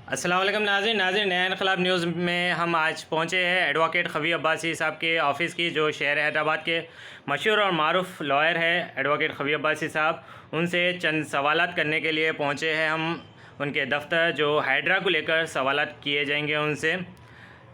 अस्सलाम वालेकुम नाज़रीन नया इनकलाब न्यूज़ में हम आज पहुँचे हैं एडवोकेट खवी अब्बासी साहब के ऑफ़िस की, जो शहर हैदराबाद के मशहूर और मारूफ लॉयर है एडवोकेट खवी अब्बासी साहब। उनसे चंद सवालात करने के लिए पहुँचे हैं हम उनके दफ्तर, जो हाइड्रा को लेकर सवालात किए जाएंगे उनसे।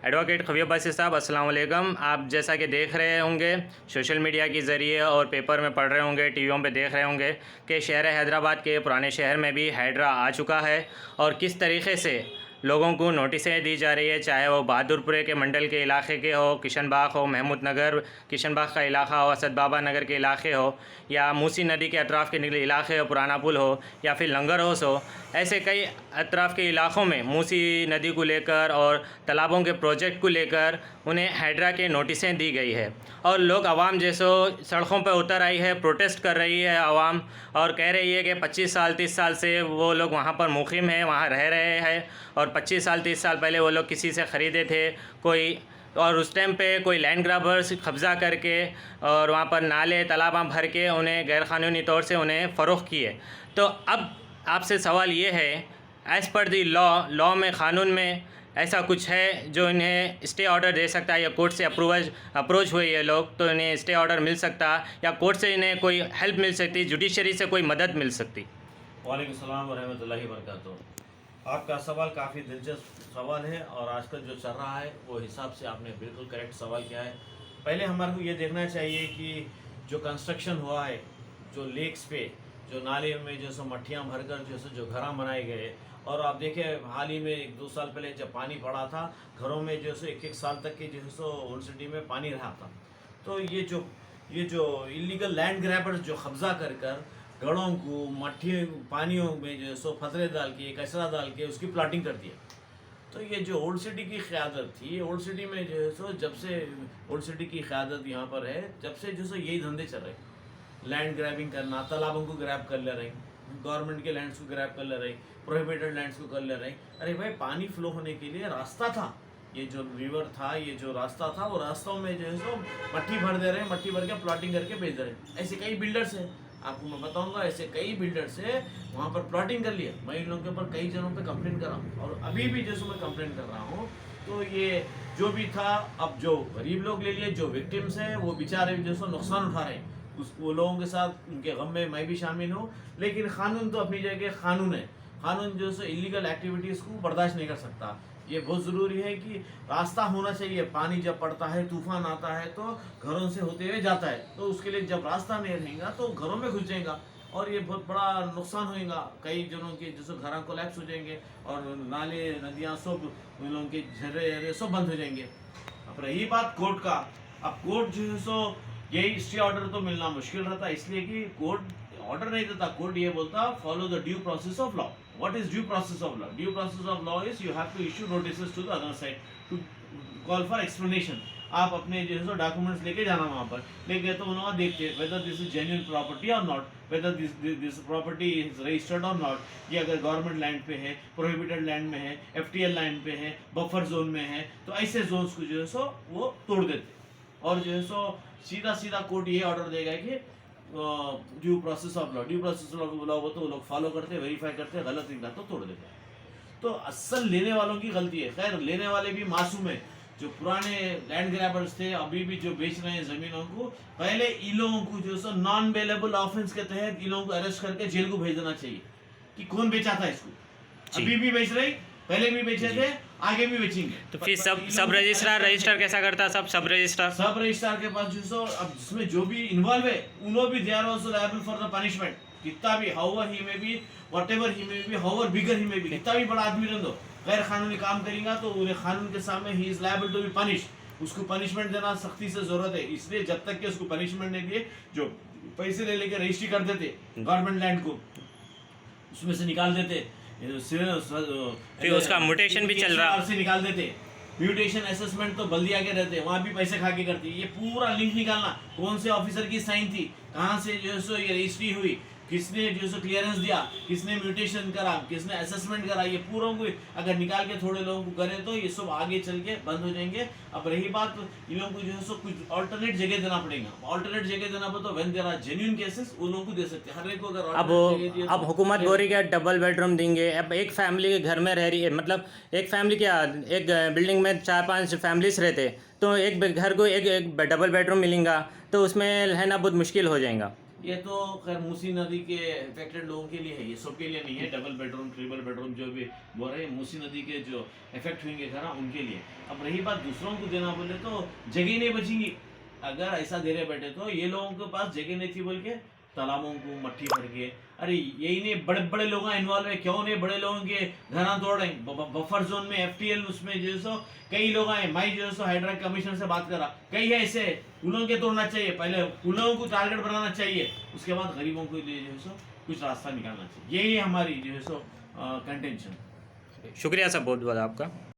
एडवोकेट खवी अब्बासी साहब, अस्सलाम वालेकुम। आप जैसा कि देख रहे होंगे सोशल मीडिया के ज़रिए और पेपर में पढ़ रहे होंगे, टीवियों पे देख रहे होंगे कि शहर हैदराबाद के पुराने शहर में भी हाइड्रा आ चुका है और किस तरीके से लोगों को नोटिसें दी जा रही है, चाहे वो बहादुरपुरे के मंडल के इलाके के हो, किशन बाग हो, महमूद नगर किशन बाग का इलाका हो, असद बाबा नगर के इलाके हो, या मूसी नदी के अतराफ़ के निकले इलाके हो, पुराना पुल हो, या फिर लंगर हाउस हो। ऐसे कई अतराफ़ के इलाक़ों में मूसी नदी को लेकर और तालाबों के प्रोजेक्ट को लेकर उन्हें हाइड्रा के नोटिसें दी गई है और लोग आवाम जैसो सड़कों पर उतर आई है, प्रोटेस्ट कर रही है आवाम, और कह रही है कि 25 साल 30 साल से वो लोग वहाँ पर मुक़ीम हैं, वहाँ रह रहे हैं, और 25 साल 30 साल पहले वो लोग किसी से ख़रीदे थे कोई, और उस टाइम पे कोई लैंड ग्राबर्स कब्ज़ा करके और वहाँ पर नाले तालाबां भर के उन्हें गैरकानूनी तौर से उन्हें फ़रोख्त किए। तो अब आपसे सवाल ये है, एज़ पर दी लॉ में, क़ानून में ऐसा कुछ है जो इन्हें स्टे ऑर्डर दे सकता है, या कोर्ट से अप्रोच हुए ये लोग तो इन्हें स्टे ऑर्डर मिल सकता, या कोर्ट से इन्हें कोई हेल्प मिल सकती, जुडिशरी से कोई मदद मिल सकती? वालेकुम सलाम व रहमतुल्लाहि व बरकातुहू। आपका सवाल काफ़ी दिलचस्प सवाल है और आजकल जो चल रहा है वो हिसाब से आपने बिल्कुल करेक्ट सवाल किया है। पहले हमारे को ये देखना चाहिए कि जो कंस्ट्रक्शन हुआ है, जो लेक्स पे, जो नाले में जैसे मट्टियाँ भरकर जैसे जो घर बनाए गए, और आप देखें हाल ही में 1-2 साल पहले जब पानी पड़ा था घरों में, जैसे 1-1 साल तक के जैसे ओल्ड सिटी में पानी रहा था। तो ये जो इलीगल लैंड ग्रैबर्स जो कब्ज़ा कर घरों को मट्टी पानियों में जो सो फतरे डाल के, कचरा डाल के उसकी प्लाटिंग कर दिया। तो ये जो ओल्ड सिटी की क़यादत थी, ओल्ड सिटी में जो है सो जब से ओल्ड सिटी की क़यादत यहाँ पर है, जब से जो सो यही धंधे चल रहे, लैंड ग्रैबिंग करना, तालाबों को ग्रैब कर ले रहे, गवर्नमेंट के लैंड्स को ग्रैब कर ले रहे, प्रोहिबिटेड लैंड्स को कर ले रहे। अरे भाई, पानी फ्लो होने के लिए रास्ता था, ये जो रिवर था, ये जो रास्ता था, वो रास्तों में जो है सो मट्टी भर दे रहे, मट्टी भर के प्लॉटिंग करके बेच दे रहे। ऐसे कई बिल्डर्स हैं, आपको मैं बताऊंगा, ऐसे कई बिल्डर्स है वहाँ पर प्लॉटिंग कर लिया। मैं इन लोगों के ऊपर कई जनों पे कंप्लेन कर रहा हूँ और अभी भी जैसे मैं कंप्लेन कर रहा हूँ। तो ये जो भी था, अब जो गरीब लोग ले लिए, जो विक्टिम्स हैं वो बेचारे जैसे नुकसान उठा रहे हैं, वो लोगों के साथ उनके गम में मैं भी शामिल हूँ। लेकिन क़ानून तो अपनी जगह क़ानून है। क़ानून जो है इलीगल एक्टिविटीज़ को बर्दाश्त नहीं कर सकता। ये बहुत ज़रूरी है कि रास्ता होना चाहिए। पानी जब पड़ता है, तूफान आता है तो घरों से होते हुए जाता है, तो उसके लिए जब रास्ता नहीं रहेगा तो घरों में घुस जाएगा और ये बहुत बड़ा नुकसान होएगा। कई जनों के जैसे घर कोलैप्स हो जाएंगे और नाले नदियाँ सब उन लोगों के झर्रे सब बंद हो जाएंगे। अब रही बात कोर्ट का, अब कोर्ट जो है सो यही स्टे ऑर्डर तो मिलना मुश्किल रहता है, इसलिए कि कोर्ट ऑर्डर नहीं देता। कोर्ट ये बोलता follow the due process of law. What is due process of law? Due process of law is you have to issue notices to the other side to call for explanation. आप अपने जो है सो documents लेके जाना वहाँ पर, लेके तो उन्होंने देखते whether this is genuine property or not, whether this property is registered or not, ये अगर गवर्नमेंट लैंड पे है, प्रोहिबिटेड लैंड में है, FTL लैंड पे है, बफर जोन में है, तो ऐसे जोन्स को जो है सो वो तोड़ देते और जो है सो सीधा कोर्ट ये ऑर्डर देगा कि ड्यू प्रोसेस ऑफ लॉ वो तो लोग फॉलो करते, वेरीफाई करते, गलत निकला तो तोड़ देते हैं। तो असल लेने वालों की गलती है। खैर, लेने वाले भी मासूम है, जो पुराने लैंड ग्रैबर्स थे, अभी भी जो बेच रहे हैं ज़मीनों को, पहले इन लोगों को जो सो नॉन बेलेबल ऑफेंस के तहत इन लोगों को अरेस्ट करके जेल को भेज देना चाहिए कि कौन बेचा था इसको। अभी भी बेच रहे, पहले भी बेचे थे, आगे भी बेचेंगे। तो फिर सब रजिस्ट्रार कैसा करता है? सब रजिस्ट्रार के पास जो सो अब जिसमें जो भी इन्वॉल्व है उनको भी they are also liable for the punishment. कितना भी हाउवर ही में भी, व्हाटएवर ही में भी, हाउवर बिगर ही में भी, कितना भी बड़ा आदमी रह दो, गैर कानूनी काम करेगा तो उन्हें कानून के सामने ही is liable to be punish. उसको पनिशमेंट देना सख्ती से जरूरत है। इसलिए जब तक कि उसको पनिशमेंट नहीं दिए, जो पैसे ले लेके रजिस्ट्री कर देते गवर्नमेंट लैंड को, उसमें से निकाल देते, फिर उसका म्यूटेशन भी चल रहा से निकाल देते। म्यूटेशन असेसमेंट तो बल्दिया के रहते, वहाँ भी पैसे खा के करती। ये पूरा लिंक निकालना, कौन से ऑफिसर की साइन थी, कहाँ से जो है सो ये रजिस्ट्री हुई, किसने जो सो क्लियरेंस दिया, किसने म्यूटेशन करा, किसने असेसमेंट करा, ये पूरों को अगर निकाल के थोड़े लोगों को करें तो ये सब आगे चल के बंद हो जाएंगे। अब रही बात इन लोगों को जो है सो कुछ ऑल्टरनेट जगह देना पड़ेगा। ऑल्टरनेट जगह देना पड़े तो when there are genuine cases वो लोगों को दे सकते हैं। हर एक को अगर अब alternate जगह दिए अब तो- हुकूमत बोल रही है कि डबल बेडरूम देंगे। अब एक फैमिली के घर में रह रही है, मतलब एक फैमिली क्या, एक बिल्डिंग में 4-5 फैमिलीज रहते, तो एक घर को एक डबल बेडरूम मिलेगा, तो उसमें रहना बहुत मुश्किल हो जाएगा। ये तो खैर मूसी नदी के इफेक्टेड लोगों के लिए है, ये सबके लिए नहीं है। डबल बेडरूम, ट्रिपल बेडरूम जो भी बोल रहे हैं, मूसी नदी के जो इफेक्ट होंगे घर उनके लिए। अब रही बात दूसरों को देना बोले तो जगह नहीं बचेंगी। अगर ऐसा दे रहे बैठे तो ये लोगों के पास जगह नहीं थी बोल के तालाबों को मट्टी भर के, अरे यही नहीं बड़े बड़े लोग इन्वॉल्व है, क्यों नहीं बड़े लोगों के घर तोड़ रहे। बफर जोन में FTL उसमें जो है सो कई लोग आए, मैं जो है सो हाइड्रा कमीशन से बात करा, कई है ऐसे उन के तोड़ना चाहिए, पहले उन लोगों को टारगेट बनाना चाहिए, उसके बाद गरीबों के लिए जो है सो कुछ रास्ता निकालना चाहिए। यही हमारी जो है सो कंटेंशन। शुक्रिया सर, बहुत बहुत आपका।